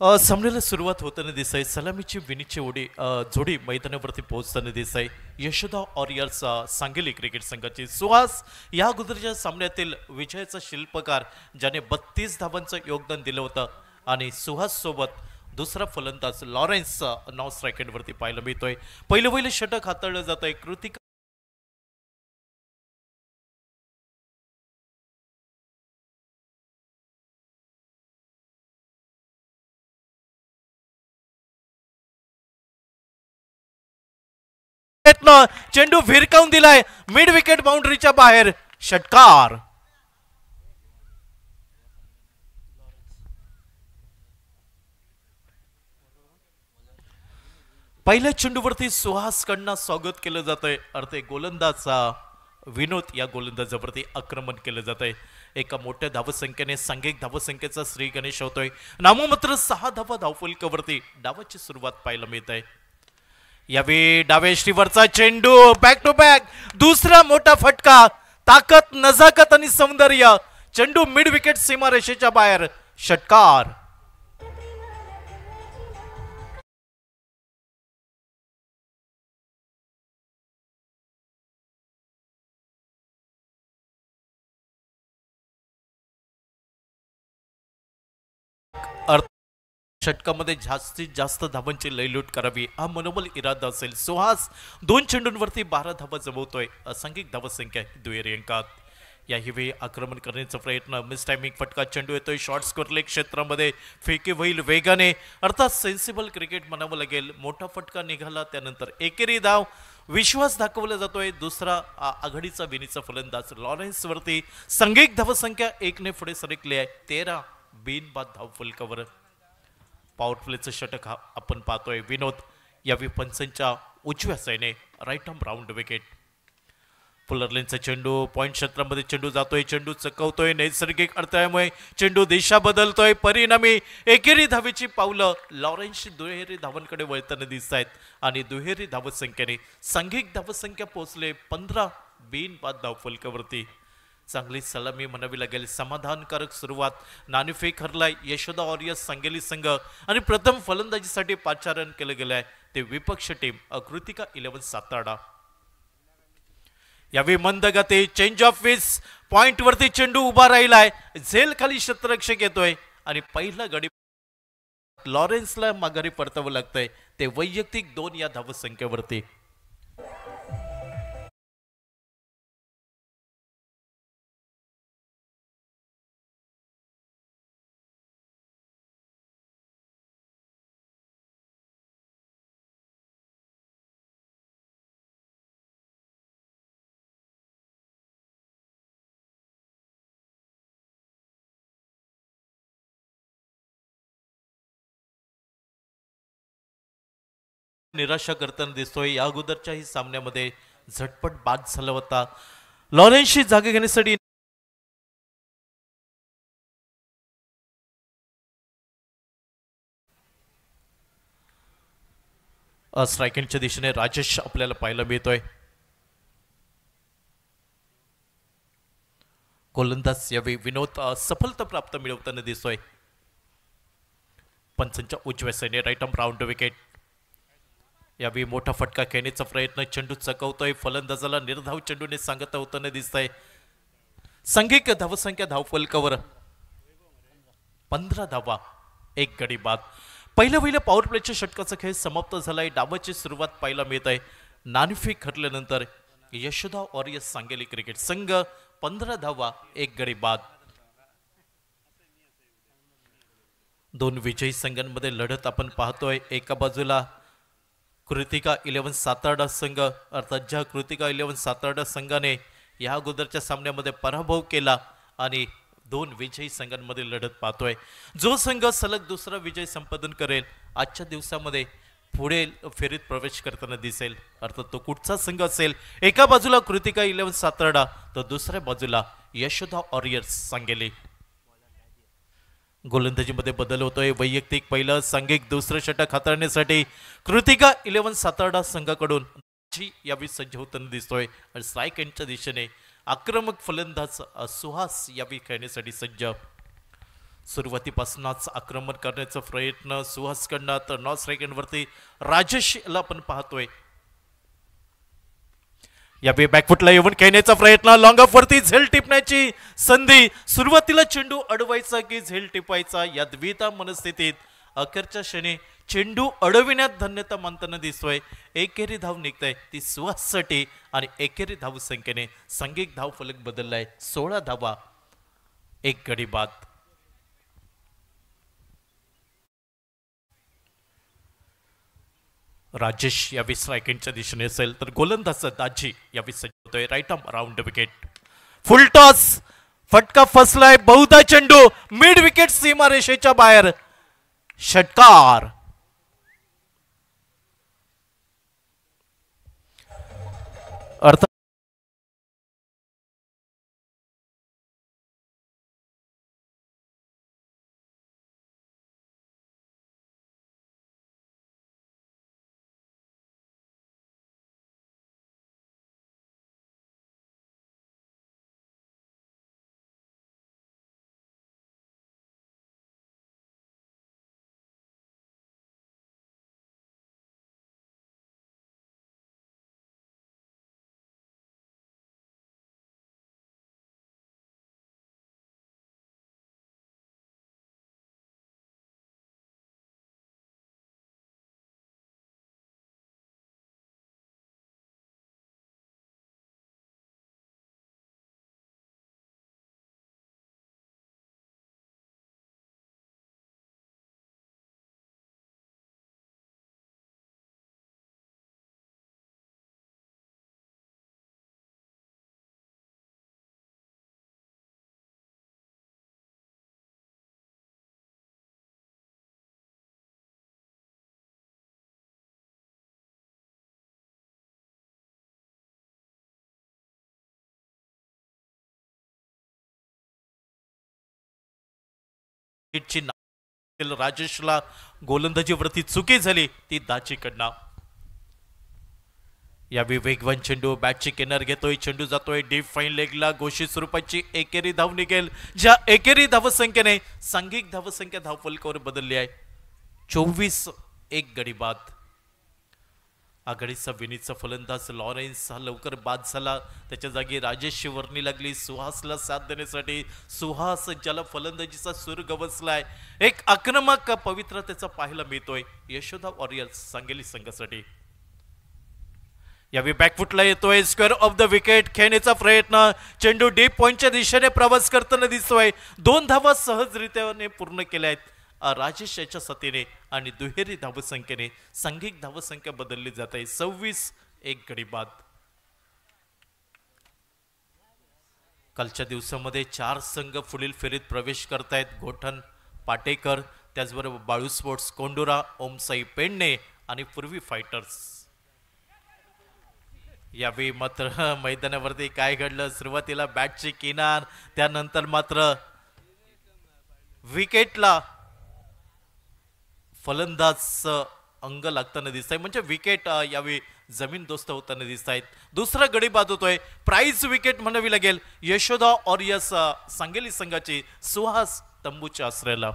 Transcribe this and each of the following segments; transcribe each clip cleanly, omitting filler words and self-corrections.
सामन्याला सुरुवात होताना दिसाय सलामीची विनीची ओढी जोडी मैदानावरती पोहोचताना दिसाय यशोदा वॉरियर्स सांगली क्रिकेट संघाची सुहास या अगोदरच्या सामन्यातील विजयाचा शिल्पकार ज्याने 32 धावांचं योगदान दिलं होतं आणि सुहास सोबत दुसरा फलंदाज लॉरेन्स नाव स्ट्रायकेंडवरती पाहायला मिळतोय. पहिलं षटक हाताळलं जात आहे. कृतिका चेंडू भिरकावून दिलाय मिड विकेट बाउंड्रीच्या बाहेर. षटकार पहिल्या चेंडूवरती सुहास कडनं स्वागत केलं जात आहे. अर्थे गोलंदाज विनोद या गोलंदाजावरती आक्रमण केलं जात आहे. एका मोठ्या धावसंख्येने सांघिक धावसंख्येचा श्री गणेश होतोय. नाममात्र 6 धावा धावफलकावरती डावाची सुरुवात पाहायला मिळत आहे. यावेळी डाव्या श्रीवरचा चेंडू बॅक टू बॅक दुसरा मोठा फटका. ताकद नजाकत आणि सौंदर्य. चेंडू मिड विकेट सीमारेषेच्या बाहेर. षटकार षटकामध्ये जास्तीत जास्त धावांची लयलूट करावी हा मनोबल इरादा असेल. सुहास 2 चेंडूंवरती 12 धावा जमवतोय. असंख्यिक धावसंख्या दुहेरी अंकात. याही वेळी आक्रमण करण्याचा प्रयत्न. मिस टायमिंग फटका. चेंडू येतोय शॉर्ट स्कोर लेग क्षेत्रामध्ये. फेकी होईल वेगाने. अर्थात सेन्सिबल क्रिकेट म्हणावं लागेल. मोठा फटका निघाला त्यानंतर एकेरी धाव. विश्वास दाखवला जातोय. दुसरा आघाडीचा विनीचा फलंदाज लॉरेन्स वरती. सांघिक धावसंख्या 1 ने पुढे सरकली आहे. 13 बिनबाद धावफलकावर. पॉवर प्लेचं षटक आपण पाहतोय. विनोद यावेळी पंचांच्या उजव्या साईने राईट आर्म राऊंड विकेट. फुलरलेनचा चेंडू पॉइंट क्षेत्रामध्ये चेंडू जातोय. चेंडू चकवतोय. नैसर्गिक अडथळ्यामुळे चेंडू दिशा बदलतोय. परिणामी एकेरी धावेची पावलं लॉरेन्सची दुहेरी धावांकडे वळताना दिसत आहेत आणि दुहेरी धावसंख्येने सांघिक धावसंख्या पोहोचले 15 बिनबाद धावफलकावरती. चांगली सलामी म्हणावी लागेल. समाधानकारक सुरुवात. नाणेफेक हरलाय यशोदा वॉरियर्स सांगली संघ आणि प्रथम फलंदाजीसाठी पाचारण केलं गेलं आहे ते विपक्ष टीम कृतिका 11 सातारा. यावेळी मंद गती. चेंज ऑफ विस. पॉइंट वरती चेंडू उभा राहिलाय. झेल खाली क्षेत्ररक्षक येतोय आणि पहिला गडी लॉरेन्सला माघारी परतावं लागतंय. ते वैयक्तिक 2 या धावसंख्येवरती. निराशा करताना दिसतोय. या अगोदरच्याही सामन्यामध्ये झटपट बाद झाला होता. लॉरेन्सची जागा घेण्यासाठी स्ट्रायकिंगच्या दिशेने राजेश आपल्याला पाहायला मिळतोय. गोलंदाज यावेळी विनोद सफलता प्राप्त मिळवताना दिसतोय. पंचांच्या उजव्या साईने राईट आर्म राऊंड विकेट. यावेळी मोठा फटका खेळण्याचा प्रयत्न. चेंडू चकवतोय. फलंदाजाला निर्धाव चेंडूने सांगता होताना दिसतंय. सांघिक धावसंख्या धावफलकावर 15 धावा 1 गडी बाद. पहिल्या पॉवर प्लेच्या षटकाचा खेळ समाप्त झालाय. डावाची सुरुवात पाहायला मिळत आहे. नाणेफेक हरल्यानंतर यशोदा वॉरियर्स सांगली क्रिकेट संघ 15 धावा 1 गडी बाद. 2 विजयी संघांमध्ये लढत आपण पाहतोय. एका बाजूला कृतिका 11 सातारा संघ. अर्थात ज्या कृतिका 11 सातारा संघाने या अगोदरच्या सामन्यामध्ये पराभव केला आणि 2 विजयी संघांमध्ये लढत पाहतोय. जो संघ सलग दुसरा विजय संपादन करेल आजच्या दिवसामध्ये पुढे फेरीत प्रवेश करताना दिसेल. अर्थात तो कुठचा संघ असेल. एका बाजूला कृतिका 11 सातारा तर दुसऱ्या बाजूला यशोदा वॉरियर्स सांगली. गोलंदाजीमध्ये बदल होतोय. वैयक्तिक पहिलं सांघिक दुसरं षटक हाताळण्यासाठी कृतिका 11 सातारा संघाकडून यावेळी सज्ज होताना दिसतोय. आणि स्ट्राईक एंडच्या दिशेने आक्रमक फलंदाज सुहास यावेळी खेळण्यासाठी सज्ज. सुरुवातीपासूनच आक्रमण करण्याचा प्रयत्न सुहासकडनं, तर नॉन स्ट्रायकरवरती राजेशला पण पाहतोय. यावेळी बॅकफुटला येऊन खेळण्याचा प्रयत्न, लॉंग ऑफ वरती झेल टिपण्याची संधी. सुरुवातीला चेंडू अडवायचा की झेल टिपायचा या द्विधा मनस्थितीत अखेरच्या क्षणी चेंडू अडविण्यात धन्यता मानताना दिसतोय. एकेरी धाव निघताय ती सुहाससाठी आणि एकेरी धाव संख्येने सांघिक धाव फलक बदललाय. 16 धावा 1 गडी बाद. राजेश यावेळी स्ट्रायकिंगच्या दिशेने असेल तर गोलंदाज दाजी यावेळी सज्ज होतोय. Right arm round wicket, full toss, फटका फसलाय. बहुधा चेंडू मिड विकेट सीमारेषेच्या बाहेर. षटकार. अर्थ राजेशला गोलंदाजीवरती चुकी झाली ती दाजीकडनं. यावेळी वेगवान चेंडू बॅटची किनार घेतोय. चेंडू जातोय डीप फाईन लेगला. घोषित स्वरूपाची एकेरी धाव निघेल, ज्या एकेरी धावसंख्येने सांघिक धावसंख्या धावफलकावर बदलली आहे. 24-1 गडी बाद. आघाडीचा विनीतचा फलंदाज लॉरेन्स हा लवकर बाद झाला. त्याच्या जागी राजेशची वर्णी लागली सुहासला साथ देण्यासाठी. सुहास ज्याला फलंदाजीचा सूर गवसलाय, एक आक्रमक पवित्र त्याचा पाहायला मिळतोय यशोदा वॉरियर्स सांगली संघासाठी. यावेळी बॅकफुटला येतोय. स्क्वेअर ऑफ द विकेट खेळण्याचा प्रयत्न. चेंडू डीप पॉइंटच्या दिशेने प्रवास करताना दिसतोय. 2 धावा सहजरित्याने पूर्ण केल्या आहेत राजेश याच्या साथीने आणि दुहेरी धावसंख्येने सांघिक धावसंख्या बदलली जात आहे. 26-1 गडी बाद. कालच्या दिवसामध्ये 4 संघ पुढील फेरीत प्रवेश करतायत. गोठण पाटेकर, त्याचबरोबर बाळू स्पोर्ट्स कोंडुरा, ओमसाई पेडणे आणि पूर्वी फायटर्स. यावेळी मात्र मैदानावरती काय घडलं, सुरुवातीला बॅटची किनार, त्यानंतर मात्र विकेटला फलंदाज अंग लागताना दिसत आहे, म्हणजे विकेट यावेळी जमीनदोस्त होताना दिसत आहेत. दुसरा गडी बाद होतोय. प्राइज विकेट म्हणावी लागेल यशोदा ऑरियर्स सांगली संघाची सुहास तंबूच्या आश्रयाला.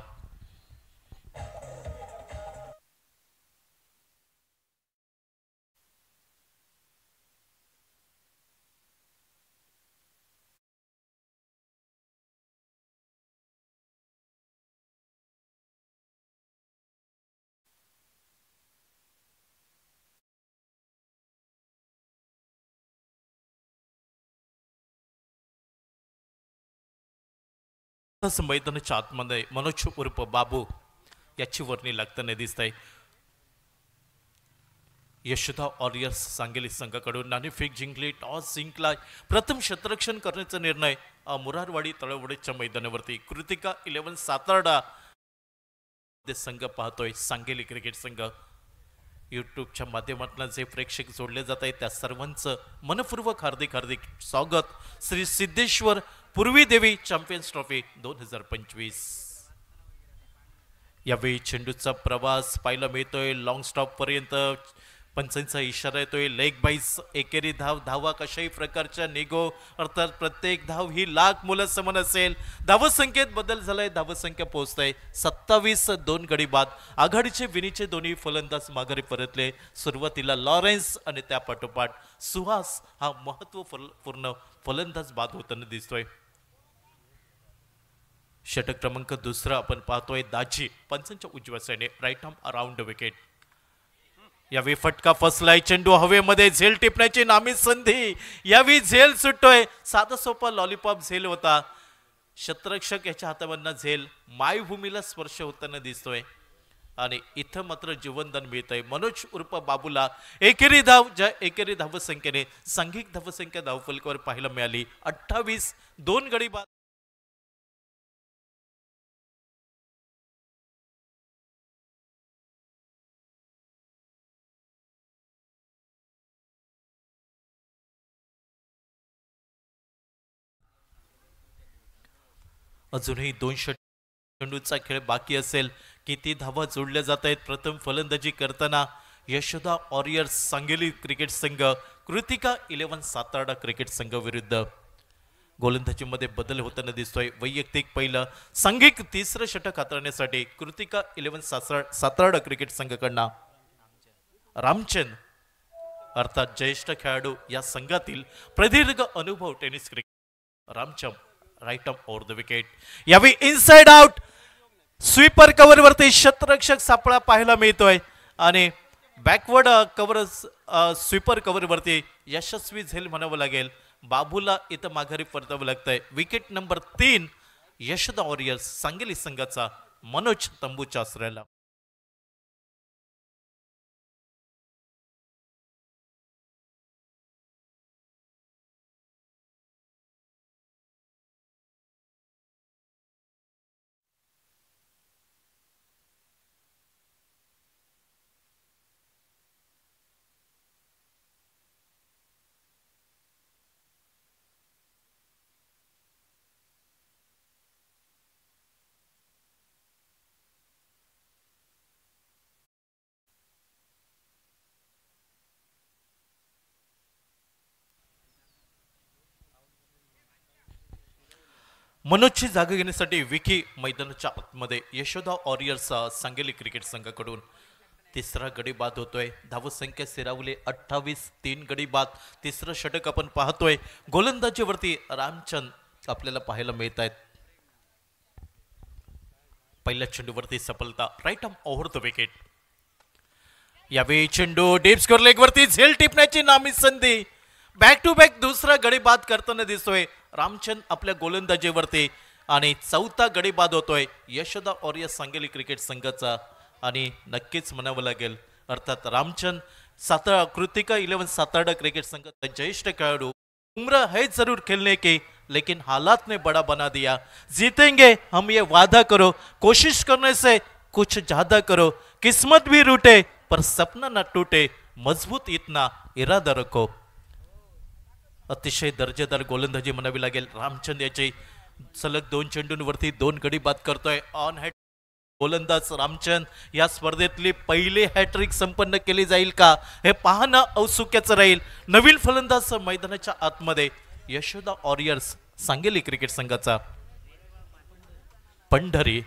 मैदानाच्या आतमध्ये मनोज उर्फ बाबू याची वर्णी लागताना दिसत आहे. यशोदा वॉरियर्स सांगली संघाकडून नाणेफेक जिंकली, टॉस जिंकला. प्रथम क्षेत्ररक्षण करण्याचा निर्णय मुरारवाडी तळवडेच्या मैदानावरती. कृतिका 11 सातारडा संघ पाहतोय सांगली क्रिकेट संघ. यूट्यूबच्या माध्यमातून जे प्रेक्षक जोडले जात आहेत त्या सर्वांचं मनपूर्वक हार्दिक हार्दिक स्वागत. श्री सिद्धेश्वर पूर्वी देवी चॅम्पियन्स ट्रॉफी 2025. यावेळी चेंडूचा प्रवास पाहायला मिळतोय लॉंग स्टॉप पर्यंत. पंचांचा इशारा येतोय लेग बाईस एकेरी धाव धावा कशाही प्रकारच्या निगो अर्थात प्रत्येक धाव ही लाख मुलं समान असेल. धावसंख्येत बदल झालाय, धावसंख्या पोहोचताय 27 2 गडी बाद. आघाडीचे विनीचे दोन्ही फलंदाज माघारी परतले. सुरुवातीला लॉरेन्स आणि त्या पाठोपाठ सुहास हा महत्वपूर्ण फलंदाज बाद होताना दिसतोय. षटक क्रमांक दुसरा आपण पाहतोय दाजी पंचांच्या उजव्या साईडने राईट आर्म अराउंड विकेट. यावेळी फटका फसलाय, चेंडू हवेमध्ये झेल टिपण्याची नामी संधी. यावेळी झेल सुटतोय, साधा सोपा लॉलीपॉप झेल होता. शतरक्षक याच्या हातामधनं झेल मायभूमीला स्पर्श होताना दिसतोय आणि इथं मात्र जीवनदान मिळतंय. मनोज उर्फ बाबूला एकेरी धाव, ज्या एकेरी धावसंख्येने सांघिक धावसंख्या धावफलकावर पाहायला मिळाली 28 2 गडी बाद. अजूनही 2 चेंडूचा खेळ बाकी असेल. किती धावा जोडल्या जात आहेत. प्रथम फलंदाजी करताना यशोदा वॉरियर्स सांगली क्रिकेट संघ कृतिका 11 सातारा क्रिकेट संघ विरुद्ध. गोलंदाजीमध्ये बदल होताना दिसतोय. वैयक्तिक पहिलं सांघिक तिसरं षटक हाताळण्यासाठी कृतिका 11 सातारा क्रिकेट संघाकडनं रामचंद अर्थात ज्येष्ठ खेळाडू या संघातील प्रदीर्घ अनुभव tennis cricket Ramchand right arm over the wicket. यावेळी इनसाइड आउट स्वीपर कव्हर वरती शतरक्षक सापळा पाहायला मिळतोय आणि बॅकवर्ड कव्हर स्वीपर कव्हर वरती यशस्वी झेल म्हणावं लागेल. बाबूला इथं माघारी परतावं लागतंय. Wicket number 3 Yashoda warriors Sangli संघाचा मनोज तंबूच्या आश्रयाला. मनोजची जागा घेण्यासाठी विकी मैदानाच्या आतमध्ये यशोदा वॉरियर्स सांगली क्रिकेट संघाकडून तिसरा गडी बाद होतोय. धावसंख्या सिरावली 28 3 गडी बाद. तिसरं षटक आपण पाहतोय. गोलंदाजीवरती रामचंद आपल्याला पाहायला मिळत आहेत. पहिल्या चेंडूवरती सफलता right arm over the wicket. यावेळी चेंडू डीप स्कोर लेग वरती झेल टिपण्याची नामी संधी. बॅक टू बॅक दुसरा गडी बाद करताना दिसतोय रामचंद आपल्या गोलंदाजीवरती आणि चौथा गडी बाद होतोय यशोदा वॉरियर्स सांगली क्रिकेट संघाचा. आणि नक्कीच म्हणावं लागेल अर्थात रामचंद कृतिका 11 सातारा क्रिकेट संघाचा ज्येष्ठ खेळाडू. उम्र है जरूर खेलने की लेकिन हालात ने बड़ा बना दिया. जीतेंगे हम ये वादा करो, कोशिश करने से कुछ ज्यादा करो, किस्मत भी रूठे पर सपना न टूटे, मजबूत इतना इरादा रखो. अतिशय दर्जेदार गोलंदाजी म्हणावी लागेल. रामचंद याची सलग 2 चेंडूंवरती 2 गडी बाद करतोय. ऑन हॅट गोलंदाज रामचंद या स्पर्धेतली पहिली हॅट्रिक संपन्न केली जाईल का हे पाहणं औत्सुक्याचं राहील. नवीन फलंदाज मैदानाच्या आतमध्ये यशोदा वॉरियर्स सांगली क्रिकेट संघाचा पंढरी.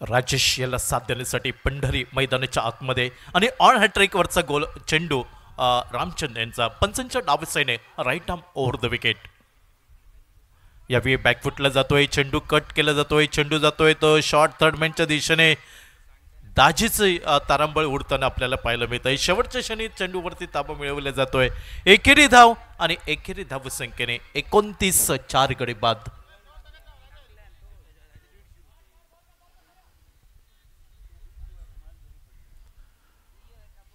राजेश याला साथ देण्यासाठी पंढरी मैदानाच्या आतमध्ये आणि ऑन हॅट्रिक वरचा गोल चेंडू रामचंद यांचा पंचांच्या डावसाईने right arm over the wicket. यावेळी बॅकफुटला जातोय, चेंडू कट केला जातोय, चेंडू जातोय तो शॉर्ट थर्डमॅनच्या दिशेने. दाजीचं तारांबळ उडताना आपल्याला पाहायला मिळत आहे. शेवटच्या क्षणी चेंडूवरती ताबा मिळवला जातोय. एकेरी धाव आणि एकेरी धावसंख्येने 29 4 गडी बाद.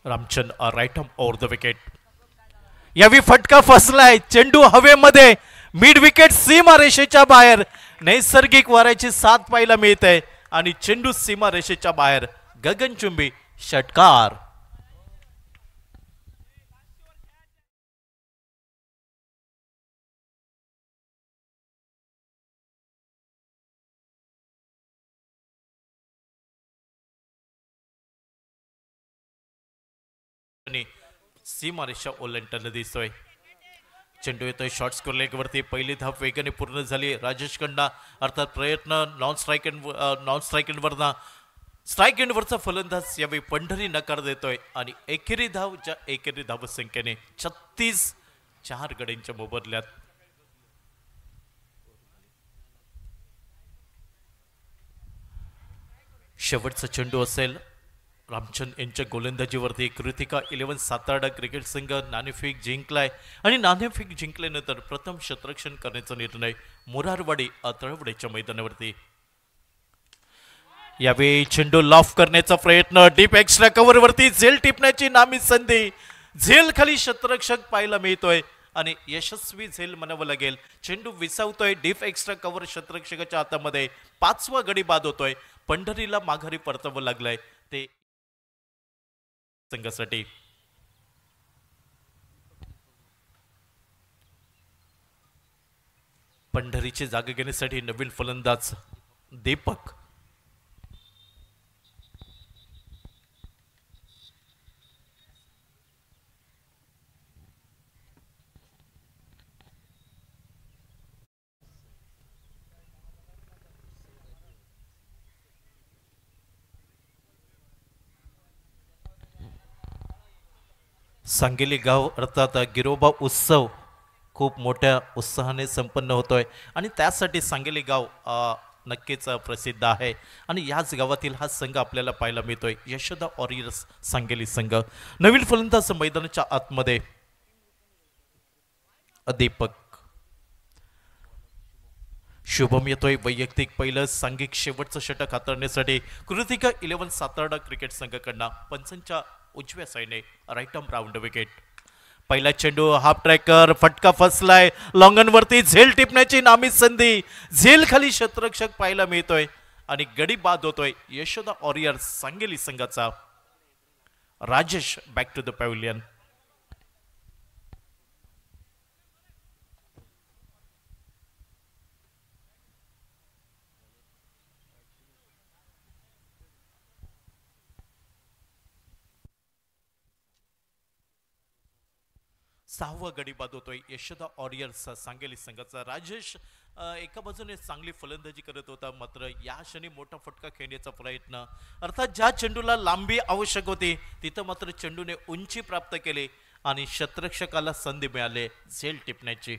Ramchand right arm over the wicket. यावेळी फटका फसलाय, चेंडू हवेमध्ये मिड विकेट सीमा रेषेच्या बाहेर. नैसर्गिक वाऱ्याची साथ पाहायला मिळते आणि चेंडू सीमा रेषेच्या बाहेर. गगनचुंबी षटकार. आणि सीमारेषा ओलांडताना दिसतोय. चेंडू येतोय शॉर्ट स्कोर लेग वरती. पहिली धाव वेगाने पूर्ण झाली राजेश खन्ना. अर्थात प्रयत्न नॉन स्ट्राईक एंडवरना स्ट्राईक एंडवरचा फलंदाज यावेळी पंढरी नकार देतोय आणि एकेरी धाव संख्येने 36 4 गड्यांच्या मोबदल्यात. शेवटचा चेंडू असेल रामचंद यांच्या गोलंदाजीवरती. कृतिका 11 सातारा क्रिकेट संघ नाणेफेक जिंकलाय आणि नाणेफेक जिंकल्यानंतर प्रथम क्षेत्ररक्षण करण्याचा निर्णय मोरारवाडी तळवड्याच्या मैदानावरती. यावेळी चेंडू लॉफ करण्याचा प्रयत्न. डीप एक्स्ट्रा कव्हर वरती झेल टिपण्याची नामी संधी. झेल खाली क्षेत्ररक्षक पाहायला मिळतोय आणि यशस्वी झेल म्हणावं लागेल. चेंडू विसावतोय डीप एक्स्ट्रा कव्हर क्षेत्ररक्षकाच्या हातामध्ये. 5वा गडी बाद होतोय. पंढरीला माघारी परतावं लागलंय ते संघासाठी. पंढरीची जागा घेण्यासाठी नवीन फलंदाज दीपक. सांगली गाव अर्थात गिरोबा उत्सव खूप मोठ्या उत्साहाने संपन्न होतोय आणि त्यासाठी सांगली गाव नक्कीच प्रसिद्ध आहे आणि याच गावातील हा संघ आपल्याला पाहायला मिळतोय. यशोदा वॉरियर्स सांगली संघ. नवीन फलंदाज मैदानाच्या आतमध्ये दीपक. शुभम येतोय वैयक्तिक पहिलं सांघिक शेवटचं षटक हाताळण्यासाठी. कृतिका 11 सातारा क्रिकेट संघाकडनं पंचांच्या उजव्या साईडने राईट आर्म राऊंड विकेट. पहिला चेंडू हाफ ट्रॅकर फटका फसलाय. लॉंगनवरती झेल टिपण्याची नामी संधी. झेल खाली क्षेत्ररक्षक पाहायला मिळतोय आणि गडी बाद होतोय यशोदा वॉरियर्स सांगली संघाचा. Rajesh back to the pavilion. सहावा गडी बाद होतोय यशोदा वॉरियर्स सांगली संघाचा. राजेश एका बाजूने चांगली फलंदाजी करत होता मात्र या क्षणी मोठा फटका खेळण्याचा प्रयत्न. अर्थात ज्या चेंडूला लांबी आवश्यक होती तिथं मात्र चेंडूने उंची प्राप्त केली आणि क्षेत्ररक्षकाला संधी मिळाली झेल टिपण्याची.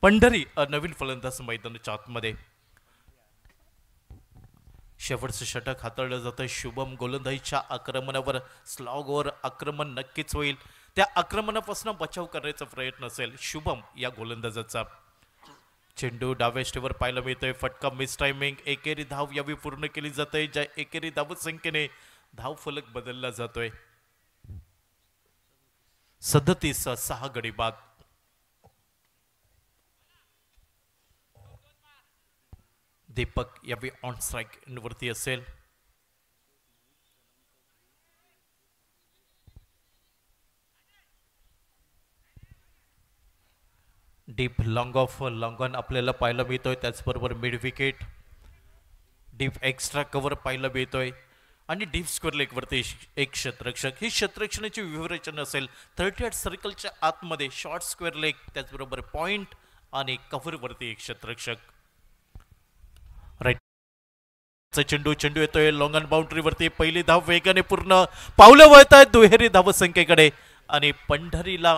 पंढरी नवीन फलंदाज मैदानाच्या आतमध्ये. शेवटचं षटक हाताळलं जातं. शुभम गोलंदाजीच्या आक्रमणावर स्लॉगवर आक्रमण नक्कीच होईल. त्या आक्रमणापासून बचाव करण्याचा प्रयत्न असेल शुभम या गोलंदाजाचा. चेंडू डाव्या स्टेवर पाहायला मिळतोय. फटका मिस टायमिंग. एकेरी धाव यावी पूर्ण केली जाते. ज्या एकेरी धाव संख्येने धाव फलक बदलला जातोय. 37 6 गडी बाद. दीपक यावेळी ऑन स्ट्राईक वरती असेल. डीप लॉंग ऑन आपल्याला पाहायला मिळतोय. त्याचबरोबर mid wicket deep extra cover पाहायला मिळतोय आणि डीप स्क्वेअर लेगवरती एक क्षेत्ररक्षक. ही क्षेत्ररक्षणाची व्यूहरचना असेल. 38 सर्कलच्या आतमध्ये शॉर्ट स्क्वेअर लेग त्याचबरोबर पॉइंट आणि कव्हरवरती एक क्षेत्ररक्षक. राईट चेंडू येतोय लॉंग ऑन बाउंड्रीवरती. पहिली धाव वेगाने पूर्ण. पावलं वळत आहेत दुहेरी धाव संख्येकडे आणि पंढरीला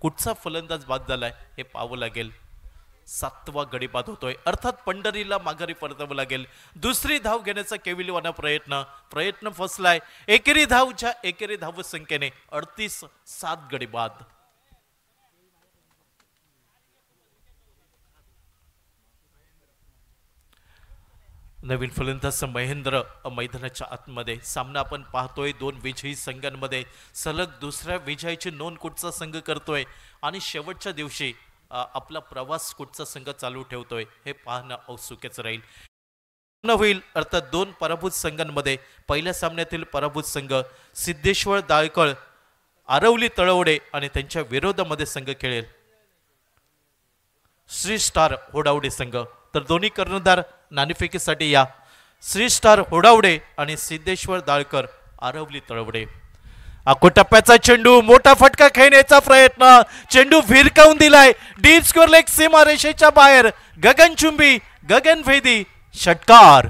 कुठचा फलंदाज बाद झालाय हे पाहावं लागेल. 7वा गडी बाद होतोय. अर्थात पंढरीला माघारी परतावं लागेल. दुसरी धाव घेण्याचा केविलवाना प्रयत्न फसलाय. एकेरी धाव संख्येने 38 7 गडी बाद. नवीन फलंदाज महेंद्र मैदानाच्या आतमध्ये. सामना आपण पाहतोय दोन विजयी संघांमध्ये. सलग दुसऱ्या विजयाची नोंद कुठचा संघ करतोय आणि शेवटच्या दिवशी आपला प्रवास कुठचा संघ चालू ठेवतोय हे पाहणं औत्सुक्याचं राहील. होईल अर्थात दोन पराभूत संघांमध्ये पहिल्या सामन्यातील पराभूत संघ सिद्धेश्वर दाळकळ आरवली तळवडे आणि त्यांच्या विरोधामध्ये संघ खेळेल श्री स्टार होडावडे संघ। तर दोन्ही कर्णधार नाणेफेकीसाठी या श्री स्टार होडावडे आणि सिद्धेश्वर दाळकर आरवली तळवडे। टप्प्याचा चेंडू मोठा फटका खेळण्याचा प्रयत्न चेंडू भिरकावून दिलाय डीप स्कोर लेग सीमा रेषेच्या बाहेर गगनचुंबी गगनभेदी षटकार।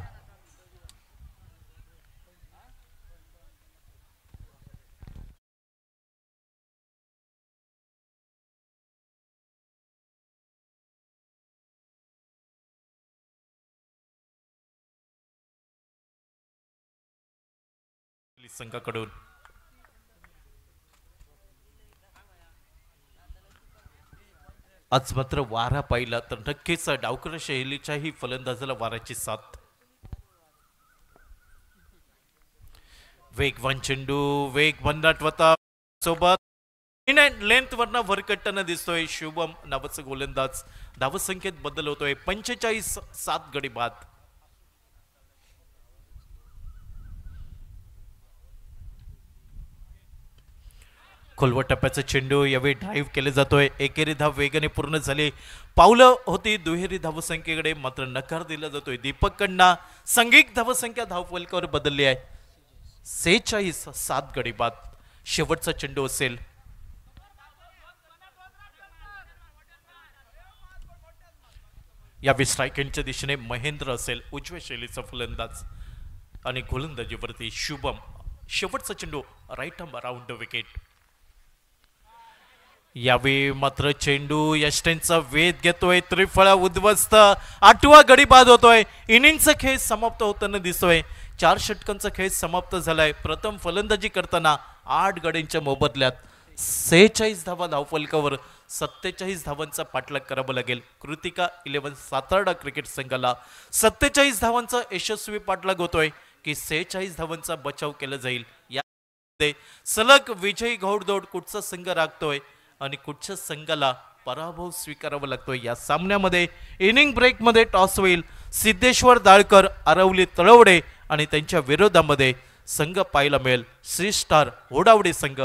संघाकडून आज मात्र वारा पाहिला तर नक्कीच डावकर शैलीच्याही फलंदाजाला वाराची साथ। वेगवान चेंडू वेगवान नाटवता सोबत लेंथ वरना भरकटताना दिसतोय शुभम नावाचा गोलंदाज। धावसंख्येत बदल होतोय 45-7 गडी बाद। खोलवर टप्प्याचा चेंडू यावेळी ड्राईव्ह केले जातोय एकेरी धाव वेगाने पूर्ण झाली पावलं होती दुहेरी धावसंख्येकडे मात्र नकार दिला जातोय दीपककडनं संघिक धावसंख्या धावफलकावर बदलली आहे 46-7 गडी बाद। शेवटचा चेंडू असेल यावेळी स्ट्राईक एंडच्या दिशेने महेंद्र असेल उजव्या शैलीचा फलंदाज आणि गोलंदाजीवरती शुभम। शेवटचा चेंडू राईट आर्म अराउंड विकेट। यावेळी मात्र चेंडू यष्टेंचा वेध घेतोय त्रिफळा उद्ध्वस्त 8वा गडी बाद होतोय। इनिंगचा खेळ समाप्त होताना दिसतोय 4 षटकांचा खेळ समाप्त झालाय। प्रथम फलंदाजी करताना 8 गड्यांच्या मोबदल्यात 46 धावा धावफलकावर 47 धावांचा पाठलाग करावा लागेल। कृतिका 11 सातारा क्रिकेट संघाला 47 धावांचा यशस्वी पाठलाग होतोय की 46 धावांचा बचाव केला जाईल। या सलग विजयी घोडदौड कुठचा संघ राखतोय आणि कुठच्या संघाला पराभव स्वीकारावा लागतोय। या सामन्यामध्ये इनिंग ब्रेक मध्ये टॉस होईल सिद्धेश्वर दाळकर आरवली तळवडे आणि त्यांच्या विरोधामध्ये संघ पाहायला मिळेल श्री स्टार होडावडे संघ।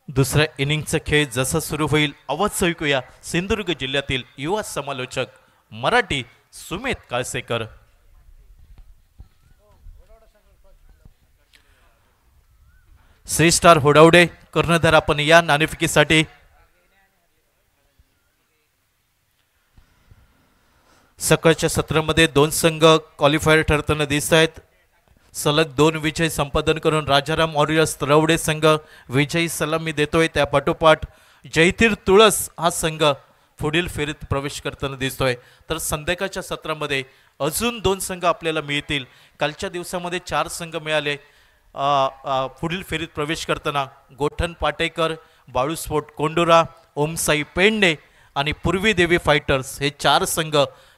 दुसऱ्या इनिंगचा खेळ जसा सुरू होईल आवाज ऐकूया सिंधुदुर्ग जिल्ह्यातील युवा समालोचक मराठी सुमित काळसेकर। श्री स्टार होडावडे कर्णधार आपण या नाणेफेकीसाठी सकाळच्या सत्रामध्ये 2 संघ क्वालिफायर ठरताना दिसत आहेत। सलग 2 विजय संपादन करून राजाराम वॉरियर्स तळवडे संघ विजयी सलामी देतोय। त्या पाठोपाठ जयतीर तुळस हा संघ पुढील फेरीत प्रवेश करताना दिसतोय। तर संध्याकाळच्या सत्रामध्ये अजून 2 संघ आपल्याला मिळतील। कालच्या दिवसामध्ये 4 संघ मिळाले पुढील फेरीत प्रवेश करताना गोठन पाटेकर बाळूस्फोट कोंडुरा ओमसाई पेंडे आणि पूर्वी देवी फायटर्स हे 4 संघ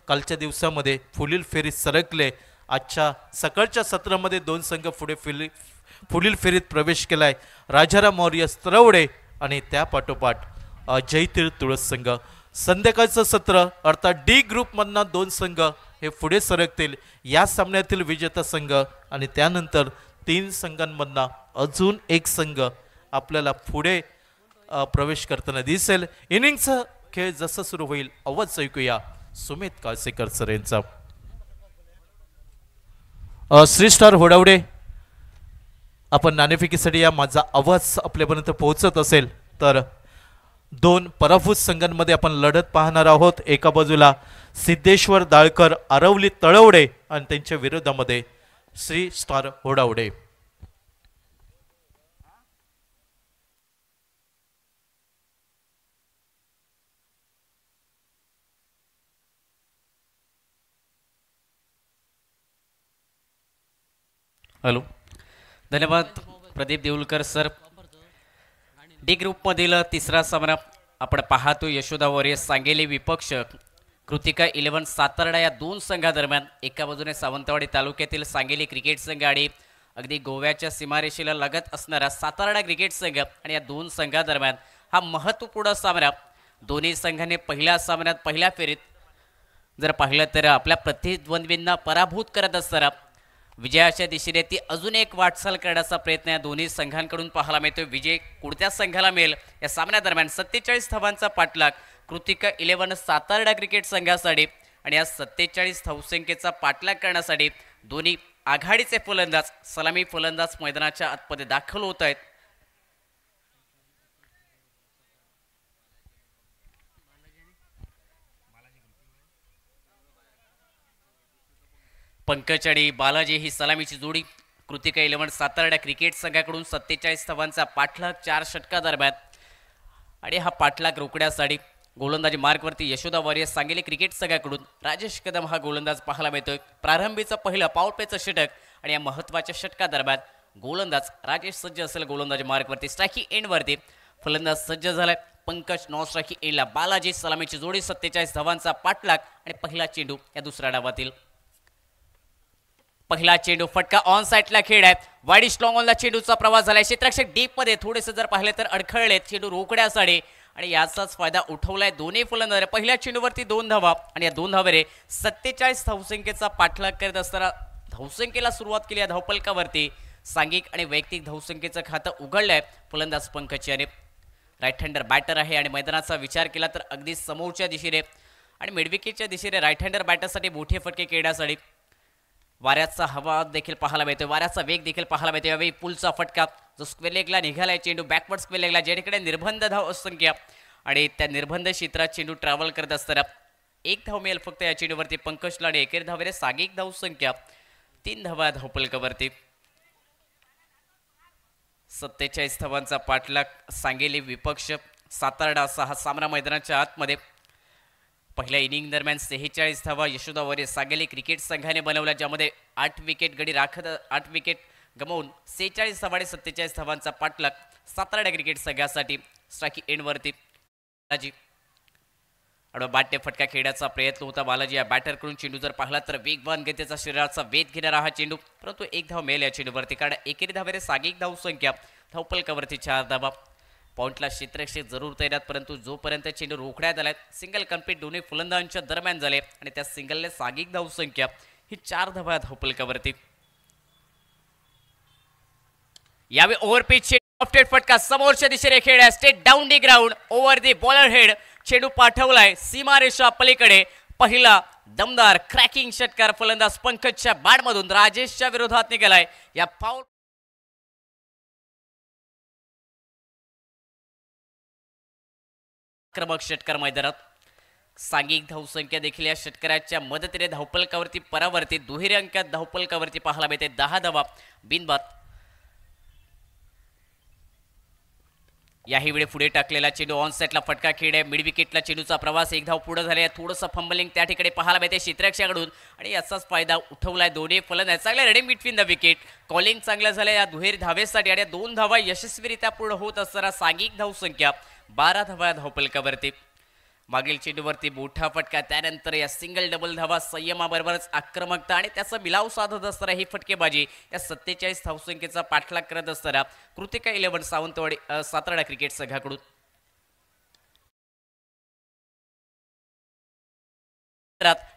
कालच्या दिवसामध्ये पुढील फेरीत सरकले। आजच्या सकाळच्या सत्रामध्ये 2 संघ पुढील फेरीत प्रवेश केलाय राजाराम वॉरियर्स तळवडे आणि त्या पाठोपाठ जयतीर तुळस संघ। संध्याकाळचं सत्र अर्थात डी ग्रुप मधना 2 संघ हे पुढे सरकतील। या सामन्यातील विजेता संघ आणि त्यानंतर 3 संघांमधना अजून 1 संघ आपल्याला पुढे प्रवेश करताना दिसेल। इनिंगचा खेळ जसा सुरू होईल आवाज ऐकूया सुमित काळसेकर सर यांचा। श्री स्टार होडावडे आपण नाणेफेकीसाठी या माझा आवाज आपल्यापर्यंत पोहोचत असेल तर 2 पराभूत संघांमध्ये आपण लढत पाहणार आहोत। एका बाजूला सिद्धेश्वर दाळकर आरवली तळवडे आणि त्यांच्या विरोधामध्ये श्री स्टार होडावडे। हॅलो धन्यवाद प्रदीप देऊलकर सर। डी ग्रुपमधील तिसरा सामना आपण पाहतो यशोदा वॉरियर्स सांगेली विपक्ष कृतिका 11 सातारा या 2 संघादरम्यान। एका बाजूने सावंतवाडी तालुक्यातील सांगेली क्रिकेट संघ आणि अगदी गोव्याच्या सीमारेषेला लगत असणारा सातारा क्रिकेट संघ आणि या 2 संघादरम्यान हा महत्त्वपूर्ण सामना दोन्ही संघाने पहिल्या सामन्यात पहिल्या फेरीत जर पाहिलं तर आपल्या प्रतिद्वंद्वींना पराभूत करत असताना विजयाच्या दिशेने ती अजून एक वाटचाल करण्याचा प्रयत्न या दोन्ही संघांकडून पाहायला मिळतोय. विजय कोणत्या संघाला मिळेल या सामन्यादरम्यान 47 धावांचा पाठलाग कृतिका 11 सातारा क्रिकेट संघासाठी आणि या 47 धावसंख्येचा पाठलाग करण्यासाठी दोन्ही आघाडीचे फलंदाज सलामी फलंदाज मैदानाच्या आतमध्ये दाखल होत आहेत. पंकज आणि बालाजी ही सलामीची जोडी कृतिका 11 सातारा क्रिकेट संघाकडून 47 धावांचा पाठलाग 4 षटकादरम्यान आणि हा पाठलाग रोखण्यासाठी गोलंदाजी मार्गवरती यशोदा वॉरियर्स सांगली क्रिकेट संघाकडून राजेश कदम हा गोलंदाज पाहायला मिळतोय. प्रारंभीचं पहिलं पावलपेचं षटक आणि या महत्त्वाच्या षटकादरम्यान गोलंदाज राजेश सज्ज असेल गोलंदाजी मार्गवरती. स्ट्रायकी एंडवरती फलंदाज सज्ज झालाय. पंकज नॉन स्ट्रायकी एंडला बालाजी सलामीची जोडी 47 धावांचा पाठलाग आणि पहिला चेंडू या दुसऱ्या डावातील. पहिला चेंडू फटका ऑन साईडला खेळ आहे. वाईडिश लॉंग ऑनला चेंडूचा प्रवास झालाय. क्षेत्ररक्षक डीप मध्ये थोडेसे जर पाहिले तर अडखळले चेंडू रोखण्यासाठी आणि याचाच फायदा उठवलाय दोन्ही फलंदाज. पहिल्या चेंडूवरती 2 धावा आणि या 2 धावेने 47 धावसंख्येचा पाठलाग करत असताना धावसंख्येला सुरुवात केली या धावपलकावरती. सांघिक आणि वैयक्तिक धावसंख्येचं खातं उघडलंय फलंदाज पंकज याने. राईट हँडर बॅटर आहे आणि मैदानाचा विचार केला तर अगदी समोरच्या दिशेने आणि मिडविकेटच्या दिशेने राईट हँडर बॅटरसाठी मोठे फटके खेळण्यासाठी वाऱ्याचा हवा देखील पाहायला मिळतोय. वाऱ्याचा वेग देखील पाहायला मिळतोय. यावेळी पुलचा फटका जो स्क्वेअर लेगला निघालाय चेंडू बॅकवर्ड स्क्वेअर लेगला ज्याकडे निर्बंध धाव संख्या आणि त्या निर्बंध क्षेत्रात चेंडू ट्रॅव्हल करत असताना 1 धाव मिळेल फक्त या चेंडूवरती पंकजला आणि एकेरी धावेने सागिक धाव संख्या 3 धावा धावपलकावरती. 47 धावांचा पाठलाग सांगेली विपक्ष सातारा असा हा सामना मैदानाच्या आतमध्ये. पहिल्या इनिंग दरम्यान 46 धावा यशोदा वॉरियर्स सांगली क्रिकेट संघाने बनवल्या ज्यामध्ये 8 विकेट गडी राखत 8 विकेट गमावून 46 धावा आणि 47 धावांचा पाठलाग सातारा क्रिकेट संघासाठी. स्ट्रायकी एंडवरती बालाजी बाटे फटका खेळण्याचा प्रयत्न होता बालाजी या बॅटरकडून. चेंडू जर पाहिला तर वेगवान गतीचा शरीराचा वेध घेणारा हा चेंडू परंतु 1 धाव मिळेल या चेंडूवरती कारण एकेरी धावेने सागिक धाव संख्या धावपलकावरती 4 धावा. पॉइंटला क्षेत्ररक्षक जरूर तैनात परंतु जोपर्यंत चेंडू रोखण्यात आलाय सिंगल कम्प्लीट दोन्ही फलंदाजांच्या दरम्यान झाले आणि त्या सिंगलने सागिक धाव संख्या ही 4 धावा धावपलकावरती. यावेळी ओव्हरपिच ऑफ्टेड फटका समोरच्या दिशेने खेळ state down the ground over the bowler head. चेंडू पाठवलाय सीमारेषा पलीकडे. पहिला दमदार क्रॅकिंग षटकार फलंदाज पंकजच्या बॅटमधून राजेशच्या विरोधात निघालाय. या फाऊल क्रमांक षटकार मैदानात सांघिक धावसंख्या देखील या षटकाराच्या मदतीने धावपलकावरती परावर्तित दुहेरी अंकात धावपलकावरती पाहायला मिळते. 10 धावा बिनबाद. याही वेळी पुढे टाकलेला चेंडू ऑन सेटला फटका खेळ आहे. मिड विकेटला चेंडूचा प्रवास 1 धाव पुढे झाले. थोडंसं फंबलिंग त्या ठिकाणी पाहायला मिळते क्षेत्ररक्षकाकडून आणि याचाच फायदा उठवलाय दोन्ही फलंदाज. चांगल्या running between the wicket calling चांगलं झालं या दुहेरी धावेसाठी आणि 2 धावा यशस्वीरित्या पूर्ण होत असताना सांघिक धावसंख्या 12 धावा धावपलकावरती. मागील चेंडूवरती मोठा फटका त्यानंतर या सिंगल डबल धावा संयमाबरोबरच आक्रमकता आणि त्याचा मिलाव साधत असताना ही फटकेबाजी या 47 धावसंख्येचा पाठलाग करत असताना कृतिका 11 सावंतवाडी सातारा क्रिकेट संघाकडून.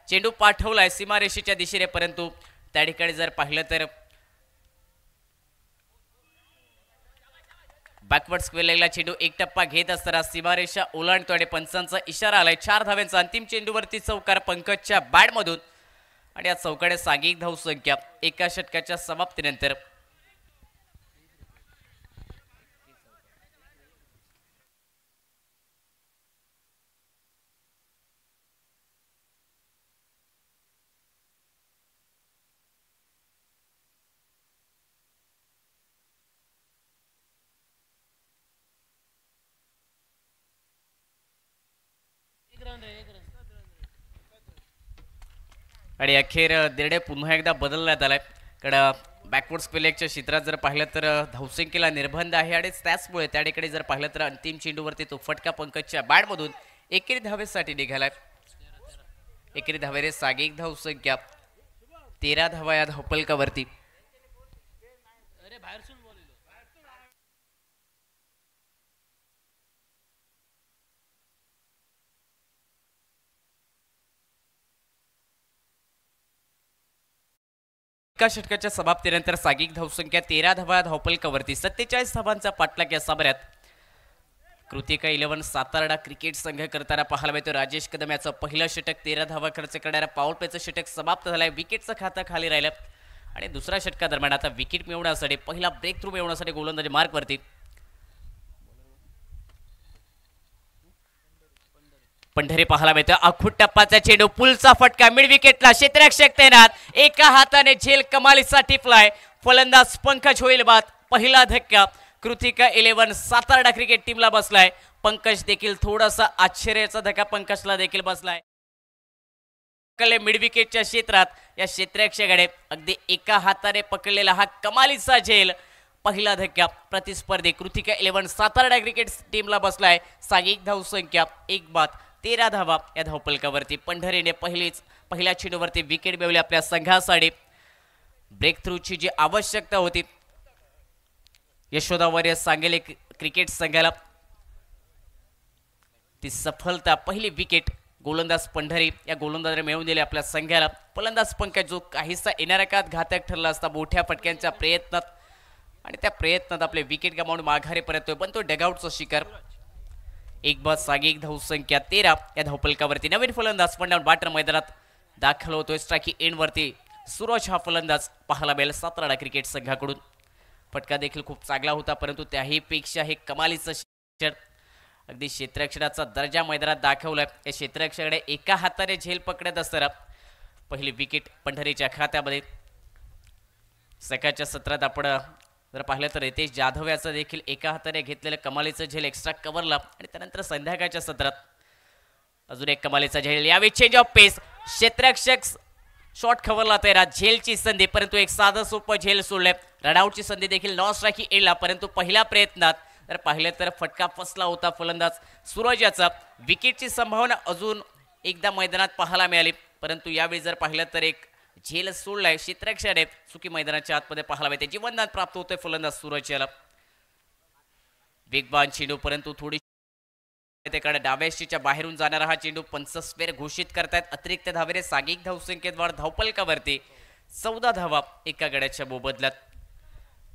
चेंडू पाठवलाय सीमारेषेच्या दिशेने परंतु त्या ठिकाणी जर पाहिलं तर बॅकवर्ड स्क्वेअर लेगला चेंडू 1 टप्पा घेत असताना सीमारेषा ओलांडतो आणि पंचांचा इशारा आलाय. 4 धाव्यांचा अंतिम चेंडूवरती चौकार पंकजच्या बॅटमधून आणि या चौकाने सांघिक धावसंख्या एका षटकाच्या समाप्तीनंतर आणि अखेर निर्णय पुन्हा एकदा बदलण्यात आलाय कारण बॅकवर्ड स्पेलेगच्या क्षेत्रात जर पाहिलं तर धावसंख्येला निर्बंध आहे आणि त्याचमुळे त्या ठिकाणी जर पाहिलं तर अंतिम चेंडूवरती तो फटका पंकजच्या बॅटमधून एकेरी धावेसाठी निघालाय. एकेरी धावेने सांघिक धावसंख्या 13 धावा या धावपलकावरती. एका षटकाच्या समाप्तीनंतर सांघिक धावसंख्या 13 धावा धावपलकावरती 47 धावांचा पाठलाग या सामन्यात कृतिका 11 सातारा क्रिकेट संघ करताना पाहायला मिळतो। राजेश कदम याचं पहिलं षटक 13 धावा खर्च करणाऱ्या पॉवर प्लेचं षटक समाप्त झालंय। विकेटचं खातं खाली राहिलं आणि दुसऱ्या षटकादरम्यान आता विकेट मिळवण्यासाठी पहिला ब्रेक थ्रू मिळवण्यासाठी गोलंदाजी मार्कवरती पंढरी पाहायला मिळतो। अखूट टप्पाचा चेंडू पुलचा फटका मिड विकेटला क्षेत्ररक्षक तैनात एका हाताने झेल कमालीचा टिपलाय फलंदाज पंकज होईल बाद। पहिला धक्का कृतिका 11 सातारा क्रिकेट टीमला बसलाय। पंकज देखील थोडासा आश्चर्याचा धक्का पंकजला देखील बसलाय। मिड विकेटच्या क्षेत्रात या क्षेत्ररक्षकाने अगदी एका हाताने पकडलेला हा कमालीचा झेल पहिला धक्का प्रतिस्पर्धी कृतिका 11 सातारा क्रिकेट टीमला बसलाय। सांघिक धावसंख्या 1 बाद 13 धावा या धावपलकावरती पंढरीने पहिल्या चेंडूवरती विकेट मिळवली आपल्या संघासाठी। ब्रेक थ्रूची जी आवश्यकता होती यशोदा वॉरियर्स सांगली क्रिकेट संघाला ती सफलता पहिली विकेट गोलंदाज पंढरी या गोलंदाजाने मिळवून दिली आपल्या संघाला। फलंदाज पंकज जो काहीसा येणाऱ्या काळात घातक ठरला असता मोठ्या फटक्यांच्या प्रयत्नात आणि त्या प्रयत्नात आपले विकेट गमावून माघारी परततोय पण तो डगआउटचा शिकार। एक बाद सांघिक धावसंख्या 13 या धावपलकावरती नवीन फलंदाज फंडाऊन बाटर मैदानात दाखल होतोय। स्ट्राइक एंड वरती सूरज हा फलंदाज पाहायला मिळेल सातारा क्रिकेट संघाकडून। फटका देखील खूप चांगला होता परंतु त्याही पेक्षा हे कमालीचं षटक अगदी क्षेत्ररक्षणाचा दर्जा मैदानात दाखवलाय। या क्षेत्ररक्षकाने एका हाताने झेल पकडत असताना पहिली विकेट पंढरीच्या खात्यामध्ये। सकाळच्या सत्रात आपण जर पाहिलं तर रितेश जाधव याचं देखील एका हाताने घेतलेलं कमालीचं झेल एक्स्ट्रा कव्हरला आणि त्यानंतर संध्याकाळच्या सत्रात अजून एक कमालीचा झेल। यावेळी चेंज ऑफ पेस क्षेत्ररक्षक शॉट कव्हरला तयार झेलची संधी परंतु एक साधं सोपं झेल सोडलंय। रनआउटची संधी देखील नॉन स्ट्राइक येईल परंतु पहिल्या प्रयत्नात जर पाहिलं तर फटका फसला होता फलंदाज सूरज याचा। विकेटची संभावना अजून एकदा मैदानात पाहायला मिळाली परंतु यावेळी जर पाहिलं तर एक झेल सोडलाय क्षेत्ररक्षकाने चुकी मैदानाच्या आतमध्ये पाहायला मिळते। जीवनदान प्राप्त होतोय फलंदाज सूरज याला। वेगवान चेंडू परंतु थोडी त्याकडे डाव्याशीच्या बाहेरून जाणारा हा चेंडू पंच स्क्वेअर घोषित करतायत। अतिरिक्त धावेने सांघिक धावसंख्येत वाढ धावपलकावरती 14 धावा एका गड्याच्या मोबदल्यात।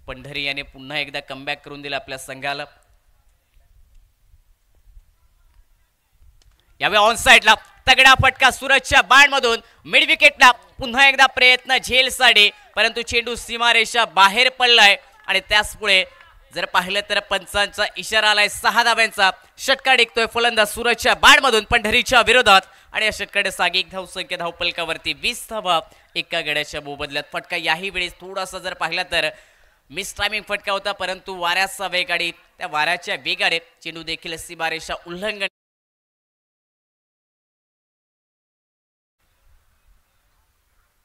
पंढरी याने पुन्हा एकदा कमबॅक करून दिला आपल्या संघाला। यावेळी ऑन साइडला तगडा फटका सूरजच्या बॅटमधून मिड विकेटला पुन्हा एकदा प्रयत्न झेल साठी परंतु चेंडू सीमारेषा बाहेर पडलाय आणि त्याचपुढे जर पाहिलं तर पंचांचा इशारा आलाय 6 धाव्यांचा। षटका टिकतोय फलंदाज सूरजच्या बॅटमधून पंढरीच्या विरोधात आणि या षटकाने सांघिक धावसंख्या धावपलकावरती 20 धावा एका गड्याच्या मोबदल्यात। फटका याही वेळेस थोडासा जर पाहिला तर मिस टायमिंग फटका होता परंतु वाऱ्याचा वेग आणि त्या वाऱ्याच्या वेगाने चेंडू देखील सीमारेषा उल्लंघन।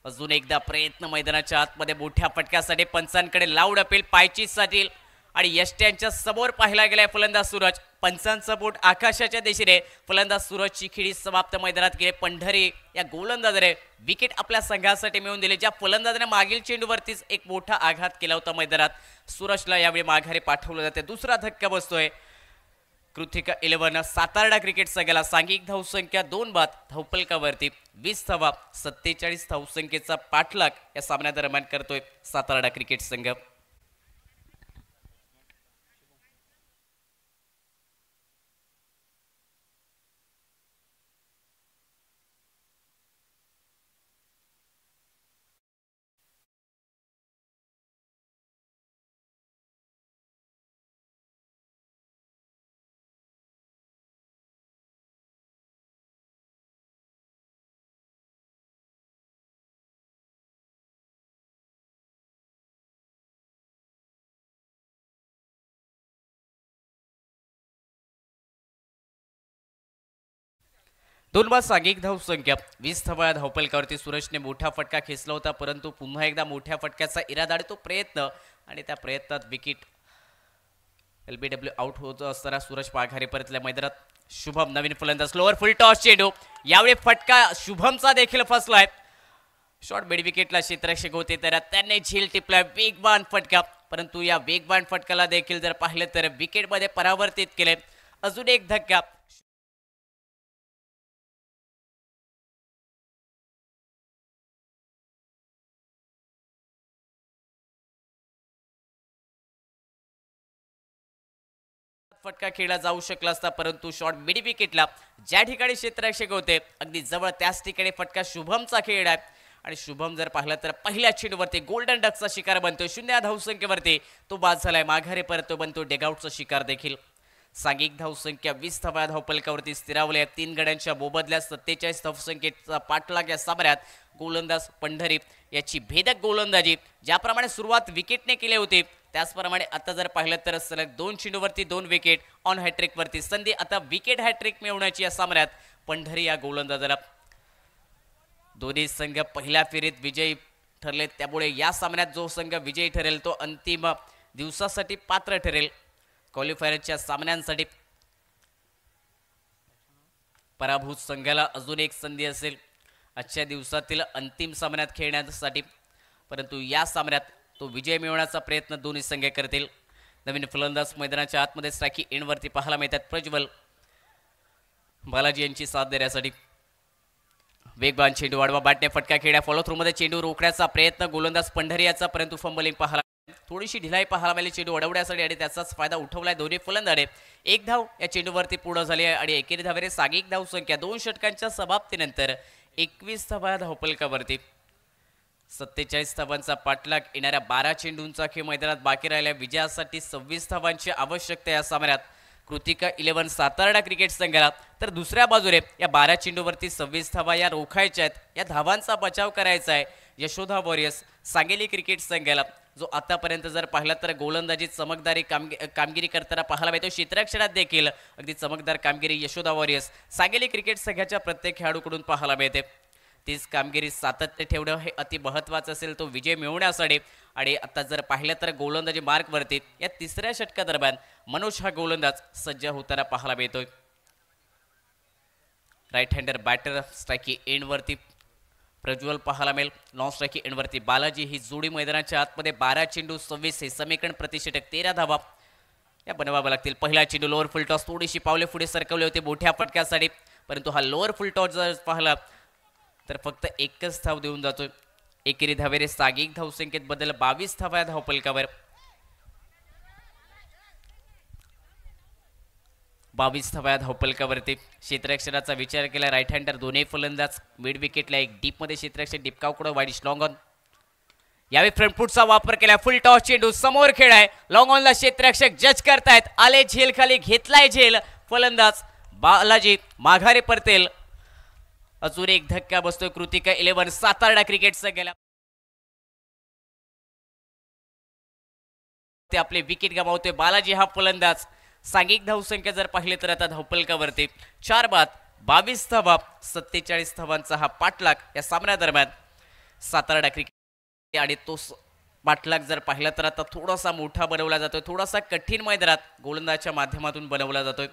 अजून एकदा प्रयत्न मैदानाच्या आतमध्ये मोठ्या फटक्यासाठी पंचांकडे लाऊड अपील पायचीसाठी आणि यष्ट्यांच्या समोर पाहिला गेलाय फलंदाज सूरज। पंचांचा बोट आकाशाच्या दिशेने फलंदाज सूरजची खेळी समाप्त मैदानात गेले। पंढरी या गोलंदाजाने विकेट आपल्या संघासाठी मिळवून दिले। ज्या फलंदाजाने मागील चेंडूवरतीच एक मोठा आघात केला होता मैदानात सूरजला यावेळी माघारी पाठवलं जाते। दुसरा धक्का बसतोय कृतिका 11 सातारा क्रिकेट संघाला। सांघिक धावसंख्या 2 बाद धावपलकावरती 20 धावा 47 धावसंख्येचा पाठलाग या सामन्यादरम्यान करतोय सातारा क्रिकेट संघ। दोन बाद सांघिक धावसंख्या 20 धावा धावपलकावरती सूरजने मोठा फटका खेचला होता परंतु पुन्हा एकदा मोठ्या फटक्याचा इरादा आणि तो प्रयत्न आणि त्या प्रयत्नात विकेट एलबीडब्ल्यू आउट होत असताना सूरज माघारी परतल्या मैदानात। शुभम नवीन फलंदाज स्लोअर फुल टॉस चेंडू यावेळी फटका शुभमचा देखील फसलाय। शॉट मिड विकेटला क्षेत्ररक्षक होते तर त्याने झेल टिपलाय वेगवान फटका परंतु या वेगवान फटकाला देखील जर पाहिलं तर विकेटमध्ये परावर्तित केले। अजून एक धक्का फटका खेळला जाऊ शकला असता, परंतु शॉट मिड विकेटला ज्या ठिकाणी क्षेत्ररक्षक होते अगदी जवळ त्याच ठिकाणी फटका शुभमचा खेळ आहे आणि शुभम जर पाहिलं तर पहिल्या चेंडूवरती गोल्डन डकचा शिकार बनतोय. 0 धावसंख्येवरती तो बाद झालाय. माघारी परतो बनतो डेगआउटचा शिकार देखील. सांघिक धावसंख्या 20 धावा धावपलकावरती स्थिरावल्या. 3 गड्यांच्या मोबदल्यात 47 धावसंख्येचा पाठलाग या सामन्यात. गोलंदाज पंढरी याची भेदक गोलंदाजी ज्याप्रमाणे सुरुवात विकेटने केली होती त्याचप्रमाणे आता जर पाहिलं तर सलग 2 चेंडूवरती 2 विकेट ऑन हॅट्रिक वरती संधी. आता विकेट हॅट्रिक मिळवण्याची या सामन्यात पंढरी या गोलंदाजाला. दोन्ही संघ पहिल्या फेरीत विजयी ठरले, त्यामुळे या सामन्यात जो संघ विजयी ठरेल तो अंतिम दिवसासाठी पात्र ठरेल. क्वालिफायरच्या सामन्यांसाठी पराभूत संघाला अजून एक संधी असेल आजच्या दिवसातील अंतिम सामन्यात खेळण्यासाठी, परंतु या सामन्यात तो विजय मिळवण्याचा प्रयत्न दोन्ही संघ करतील. नवीन फलंदाज मैदानाच्या आतमध्ये स्ट्रायकी एंडवरती पाहायला मिळतात. प्रज्वल बालाजी यांची साथ देण्यासाठी वेगवान चेंडू वाढवा बॅटने फटका खेळ्या. फॉलो थ्रू मध्ये चेंडू रोखण्याचा प्रयत्न गोलंदाज पंढरी याचा, परंतु फंबलिंग पाहायला थोडीशी ढिलाई पाहायला मिळाली चेंडू अडवण्यासाठी आणि त्याचाच फायदा उठवलाय दोन्ही फलंदाजे. 1 धाव या चेंडूवरती पूर्ण झाली आहे आणि एकेरी धावेने सांघिक धावसंख्या 2 षटकांच्या समाप्तीनंतर 21 धावा धावपलकावरती. 47 धावांचा पाठलाग येणाऱ्या 12 चेंडूंचा खेळ मैदानात बाकी राहिल्या. विजयासाठी 26 धावांची आवश्यकता या सामन्यात कृतिका 11 सातारा क्रिकेट संघाला. तर दुसऱ्या बाजूने या 12 चेंडूवरती 26 धावा या रोखायच्या आहेत. या धावांचा बचाव करायचा आहे यशोदा वॉरियर्स सांगली क्रिकेट संघाला, जो आतापर्यंत जर पाहिला तर गोलंदाजीत चमकदारी कामगिरी करताना पाहायला मिळतो. क्षेत्ररक्षणात देखील अगदी चमकदार कामगिरी यशोदा वॉरियर्स सांगली क्रिकेट संघाच्या प्रत्येक खेळाडूकडून पाहायला मिळते. तीच कामगिरी सातत्य ठेवणं हे अति महत्त्वाचं असेल तो विजय मिळवण्यासाठी. आणि आता जर पाहिलं तर गोलंदाजी मार्कवरती या तिसऱ्या षटकादरम्यान मनोज हा गोलंदाज सज्ज होताना पाहायला मिळतोय. राईट हँडर बॅटर स्ट्रायकी एंडवरती प्रज्वल पाहायला मिळेल. नॉन स्ट्रायकी एंडवरती बालाजी. ही जोडी मैदानाच्या आतमध्ये 12 चेंडू 26 हे समीकरण प्रतिषटक 13 धावा या बनवाव्या लागतील. पहिला चेंडू लोअर फुल टॉस थोडीशी पावले पुढे सरकवले होते मोठ्या फटक्यासाठी, परंतु हा लोअर फुल टॉस जर पाहिला तर फक्त एकच धाव देऊन जातोय. एकेरी धावेने सांघिक धावसंख्येत बदल 22 धावा धावपलकावर. 22 धावा धावपलकावरती. क्षेत्ररक्षणाचा विचार केला राईट हँडर दोन्ही फलंदाज मिड विकेटला एक डीप मध्ये क्षेत्ररक्षक डिपकावकडे वाईड लॉंग ऑन. यावेळी फ्रंट फुटचा वापर केला. फुल टॉस चेंडू समोर खेळाय. लॉंग ऑनला क्षेत्ररक्षक जज करतायत. आले झेल खाली घेतलाय झेल. फलंदाज बालाजी माघारी परतेल. अजून एक धक्का बसतोय कृतिका 11 सातारा क्रिकेट संघाला. ते आपले विकेट गमावतोय बालाजी हा फलंदाज. सांघिक धावसंख्या जर पाहिले तर आता धावपलकावरती 4 बाद 22 धावा 47 धावांचा हा पाठलाग या सामन्यादरम्यान सातारा क्रिकेट. आणि तो पाठलाग जर पाहिला तर आता थोडासा मोठा बनवला जातोय, थोडासा कठीण मैदानात गोलंदाजच्या माध्यमातून बनवला जातोय.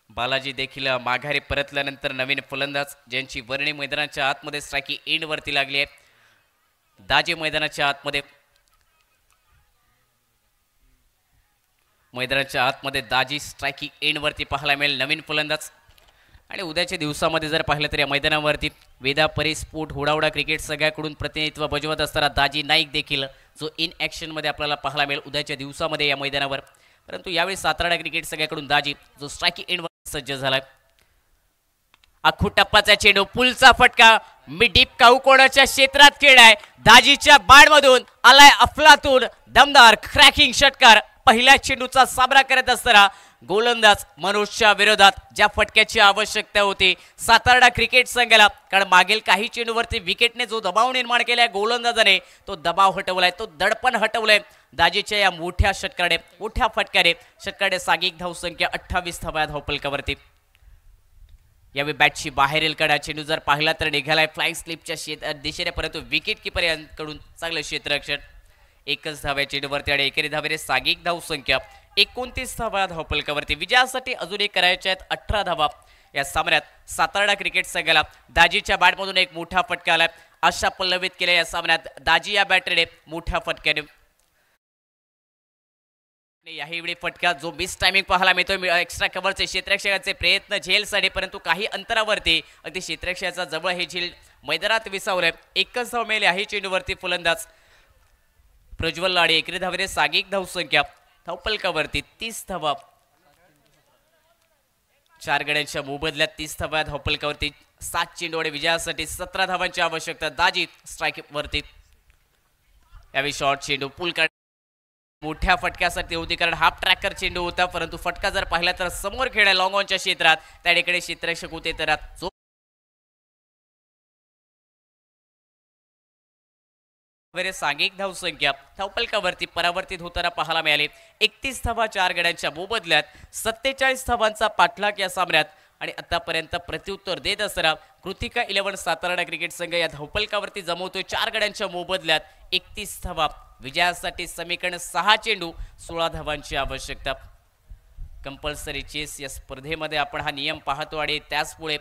बालाजी देखील माघारी परतल्यानंतर नवीन फलंदाज ज्यांची वर्णी मैदानाच्या आतमध्ये स्ट्रायकी एंड वरती लागली आहे. दाजी मैदानाच्या आतमध्ये दाजी स्ट्रायकी एंड वरती पाहायला मिळेल नवीन फलंदाज. आणि उद्याच्या दिवसामध्ये जर पाहिलं तर या मैदानावरती वेदा परिस्फोट हुडावडा क्रिकेट संघाकडून प्रतिनिधित्व बजावत असताना दाजी नाईक देखील जो इन ॲक्शन मध्ये आपल्याला पाहायला मिळेल उद्याच्या दिवसामध्ये या मैदानावर. परंतु यावेळी सातारा क्रिकेट संघाकडून दाजी जो स्ट्रायकी एंड सज्ज झालाय. अख्खू टप्पाचा चेंडू पुलचा फटका मिडीप काऊकोणाच्या क्षेत्रात खेळाय. दाजीच्या बॅटमधून आलाय अफलातून दमदार क्रॅकिंग षटकार. पहिल्या चेंडूचा सामना करत असताना गोलंदाज मनोजच्या विरोधात ज्या फटक्याची आवश्यकता होती सातारा क्रिकेट संघाला, कारण मागील काही चेंडूवरती विकेटने जो दबाव निर्माण केलाय गोलंदाजाने तो दबाव हटवलाय, तो दडपण हटवलंय. दाजीच्या या मोठ्या फटक्याने षटकाने सांघिक धावसंख्या 28 धावा धावपलकावरती. यावेळी बॅटची बाहेरील कडा चेंडू जर पाहिला तर निघालाय फ्लाइंग स्लिपच्या दिशेने, परंतु विकेट किपर यांकडून चांगलं क्षेत्ररक्षण. एकच धाव्या चेंडूवरती आणि एकेरी धावेने सांघिक धावसंख्या 29 धावा धावपलकावरती. विजयासाठी अजून एक करायच्या आहेत 18 धावा या सामन्यात सातारा क्रिकेट संघाला. दाजीच्या बॅटमधून एक मोठा फटका आलाय. आशा पल्लवित केल्या या सामन्यात दाजी या बॅटरीने मोठ्या फटक्याने. याही फटका जो मिस टायमिंग पाहायला मिळतोय एक्स्ट्रा कव्हरचे क्षेत्ररक्षकांचे प्रयत्न झेलसाठी, परंतु काही अंतरावरती अगदी क्षेत्ररक्षकाचा जवळ हे झेल मैदानात विसावलंय. एकच धाव मिळेल याही चेंडूवरती फलंदाज प्रज्वल लाडे. एकेरी धावेने सांघिक धावसंख्या धावफलकावरती 30 धावा 4 गड्यांच्या मोबदल्यात 30 धावा धावफलकावरती 7 चेंडूवडे विजयासाठी 17 धावांची आवश्यकता दाजी स्ट्राईक वरती यावेळी शॉर्ट चेंडू पुल मोठ्या फटक्यासाठी होती कारण हाफ ट्रॅकर चेंडू होता परंतु फटका जर पाहिला तर समोर खेळा लॉंग ऑनच्या क्षेत्रात त्या ठिकाणी क्षेत्ररक्षक होते तर सांघिक धावसंख्या धावफलकावरती परावर्तित होताना पाहायला मिळाली 31 धावा 4 गड्यांच्या मोबदल्यात 47 धावांचा पाठलाग या सामन्यात आणि आतापर्यंत प्रत्युत्तर देत असताना कृतिका 11 सातारा क्रिकेट संघ या धावफलकावरती जमवतोय 4 गड्यांच्या मोबदल्यात 31 धावा विजयासाठी समीकरण 6 चेंडू 16 धावांची आवश्यकता कंपल्सरी चेस या स्पर्धेमध्ये आपण हा नियम पाहतो आणि त्याचमुळे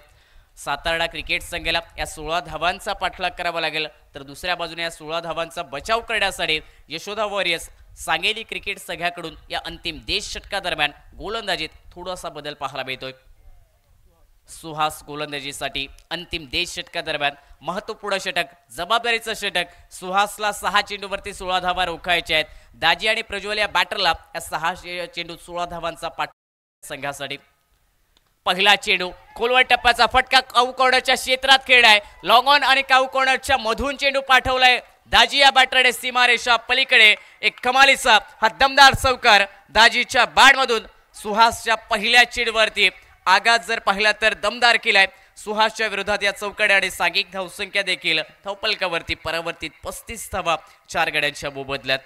सातारा क्रिकेट संघाला या 16 धावांचा पाठलाग करावा लागेल तर दुसऱ्या बाजूने या 16 धावांचा बचाव करण्यासाठी यशोदा वॉरियर्स सांगली क्रिकेट संघाकडून या अंतिम देश षटका दरम्यान गोलंदाजीत थोडासा बदल पाहायला मिळतोय सुहास गोलंदाजीसाठी अंतिम देश षटका दरम्यान महत्वपूर्ण षटक जबाबदारीचं षटक सुहासला 6 चेंडूवरती 16 धावा रोखायच्या आहेत दाजी आणि प्रज्वल या बॅटरला या 6 चेंडू 16 धावांचा पाठलाग संघासाठी पहिला चेंडू खोलवर टप्प्याचा फटका काऊ कॉर्नरच्या क्षेत्रात खेळलाय लॉंग ऑन आणि काऊ कॉर्नरच्या मधून चेंडू पाठवलाय दाजी या बॅटरने सीमारेषा पलीकडे एक कमालीचा हा दमदार चौकार दाजीच्या बॅटमधून सुहासच्या पहिल्या चेंडूवरती आघात जर पाहिला तर दमदार केलाय सुहासच्या विरोधात या चौकडे आणि सांघिक धावसंख्या देखील धावफलकावरती परावर्तित 35 धावा 4 गड्यांच्या मोबदल्यात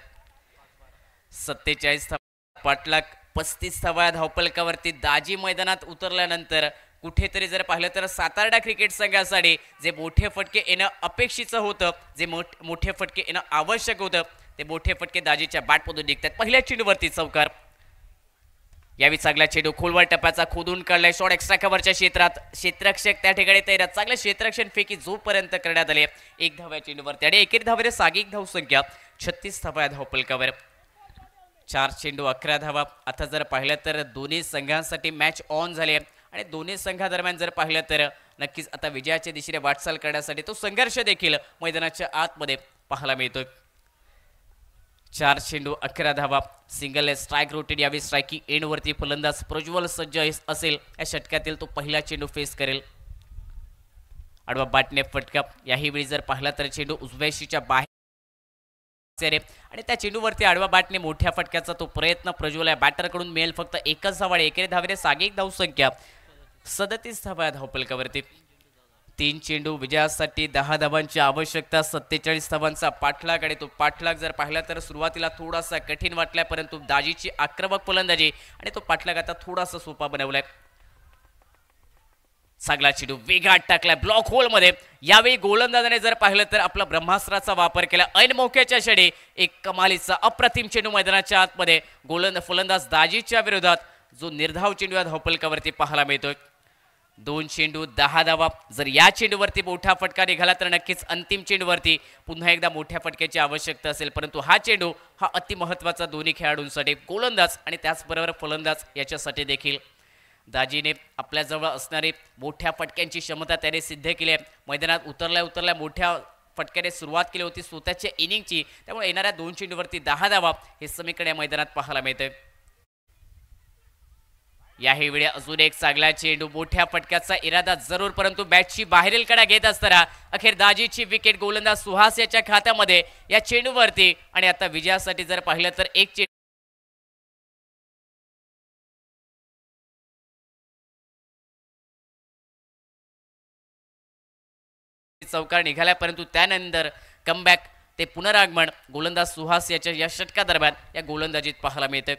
47 धावा पाठलाग 35 धावा धावफलकावरती दाजी मैदानात उतरल्यानंतर कुठेतरी जर पाहिलं तर सातारा क्रिकेट संघासाठी जे मोठे फटके येणं अपेक्षित होतं जे मोठे फटके येणं आवश्यक होतं ते मोठे फटके दाजीच्या बॅटमधून निघतात पहिल्या चेंडूवरती चौकार यावेळी चांगला चेंडू खोलवर टप्प्याचा खोदून काढलाय शॉट एक्स्ट्रा कव्हरच्या क्षेत्रात क्षेत्ररक्षक त्या ठिकाणी तैनात चांगलं क्षेत्ररक्षण फेकी जोपर्यंत करण्यात आले 1 धाव्या चेंडूवरती आणि 1 धावेने सांघिक धावसंख्या 36 धावा धावफलकावर 4 चेंडू 11 धावा आता जर पाहिलं तर दोन्ही संघांसाठी मॅच ऑन झाली आणि दोन्ही संघादरम्यान जर पाहिलं तर नक्कीच आता विजयाच्या दिशेने वाटचाल करण्यासाठी तो संघर्ष देखील मैदानाच्या आतमध्ये पाहायला मिळतोय 4 चेंडू 11 धावा सिंगल स्ट्राईक रोटेट यावेळी स्ट्राईकिंग एंडवरती फलंदाज प्रज्वल सज्ज असेल या षटकातील तो पहिला चेंडू फेस करेल आडवा बॅटने फटका याही वेळी जर पाहिला तर चेंडू उजव्याशीच्या बाहेर आणि त्या चेंडूवरती आडवा बॅटने मोठ्या फटक्याचा तो प्रयत्न प्रज्वल या बॅटरकडून मिळेल फक्त एकच धावा 1 धावेने सांघिक धावसंख्या 37 धावा धावफलकावरती 3 चेंडू विजयासाठी 10 धावांची आवश्यकता 47 धावांचा पाठलाग आणि तो पाठलाग जर पाहिला तर सुरुवातीला थोडासा कठीण वाटलाय परंतु दाजीची आक्रमक फलंदाजी आणि तो पाठलाग आता थोडासा सोपा बनवलाय चांगला चेंडू वेगात टाकलाय ब्लॉक होल मध्ये यावेळी गोलंदाजाने जर पाहिलं तर आपला ब्रह्मास्त्राचा वापर केला ऐन मोक्याच्या क्षणी एक कमालीचा अप्रतिम चेंडू मैदानाच्या आतमध्ये फलंदाज दाजीच्या विरोधात जो निर्धाव चेंडू या धावफलकावरती पाहायला मिळतोय 2 चेंडू 10 धावा जर या चेंडूवरती मोठा फटका निघाला तर नक्कीच अंतिम चेंडूवरती पुन्हा एकदा मोठ्या फटक्याची आवश्यकता असेल परंतु हा चेंडू हा अति महत्त्वाचा दोन्ही खेळाडूंसाठी गोलंदाज आणि त्याचबरोबर फलंदाज याच्यासाठी देखील दाजीने आपल्याजवळ असणारी मोठ्या फटक्यांची क्षमता त्याने सिद्ध केली आहे मैदानात उतरल्या मोठ्या फटक्याने सुरुवात केली होती स्वतःच्या इनिंगची त्यामुळे येणाऱ्या 2 चेंडूवरती 10 धावा हे समीकरण या मैदानात पाहायला मिळते याही वेळी अजून एक चांगला चेंडू मोठ्या फटक्याचा इरादा जरूर परंतु बॅटची बाहेरील कडा घेत असताना अखेर दाजीची विकेट गोलंदाज सुहास याच्या खात्यामध्ये या चेंडूवरती आणि आता विजयासाठी जर पाहिलं तर एक चेंडू चौकार निघाला परंतु त्यानंतर कमबॅक ते पुनरागमन गोलंदाज सुहास याच्या या षटका दरम्यान या गोलंदाजीत पाहायला मिळते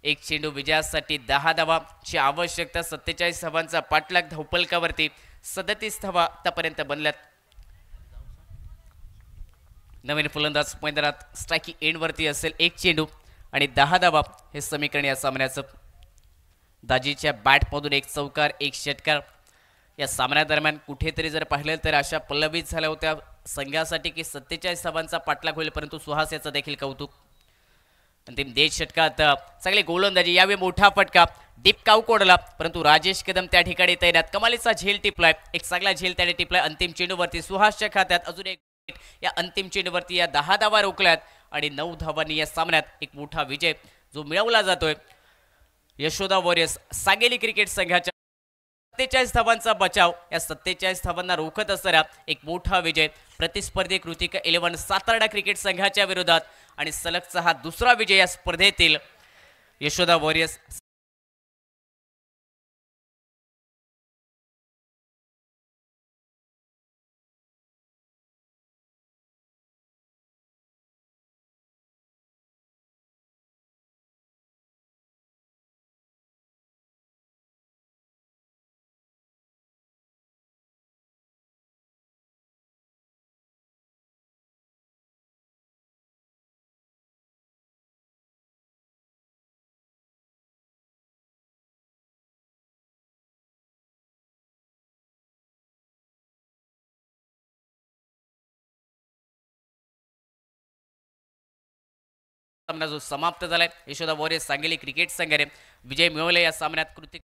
1 चेंडू विजयासाठी 10 धावाची आवश्यकता 47 धावांचा पाठलाग धावफलकावरती 37 धावा आतापर्यंत बनल्यात नवीन फलंदाज मैदानात स्ट्राईकिंग एंडवरती असेल 1 चेंडू आणि 10 धावा हे समीकरण या सामन्याचं दाजीच्या बॅटमधून 1 चौकार 1 षटकार या सामन्यादरम्यान कुठेतरी जर पाहिलं तर अशा पल्लवित झाल्या होत्या संघासाठी की 47 धावांचा पाठलाग होईल परंतु सुहास याचं देखील कौतुक अंतिम देश षटकात चांगली गोलंदाजी यावेळी मोठा फटका डीप काऊ कोडला परंतु राजेश कदम त्या ठिकाणी तैनात कमालीचा झेल टिपलाय एक चांगला झेल त्याने टिपलाय अंतिम चेंडूवरती सुहासच्या खात्यात अजून एक या अंतिम चेंडूवरती या 10 धावा रोखल्यात आणि 9 धावांनी या सामन्यात एक मोठा विजय जो मिळवला जातोय यशोदा वॉरियर्स सांगली क्रिकेट संघाच्या 47 धावांचा बचाव, या 47 धावांना रोखत असणारा एक मोठा विजय प्रतिस्पर्धी कृतिका 11 सातारा क्रिकेट संघाच्या विरोधात आणि सलगचा हा दुसरा विजय या स्पर्धेतील यशोदा वॉरियर्स सामना जो समाप्त झालाय यशोदा वॉरियर्स सांगली क्रिकेट संघाने विजय मिळवले या सामन्यात कृतिक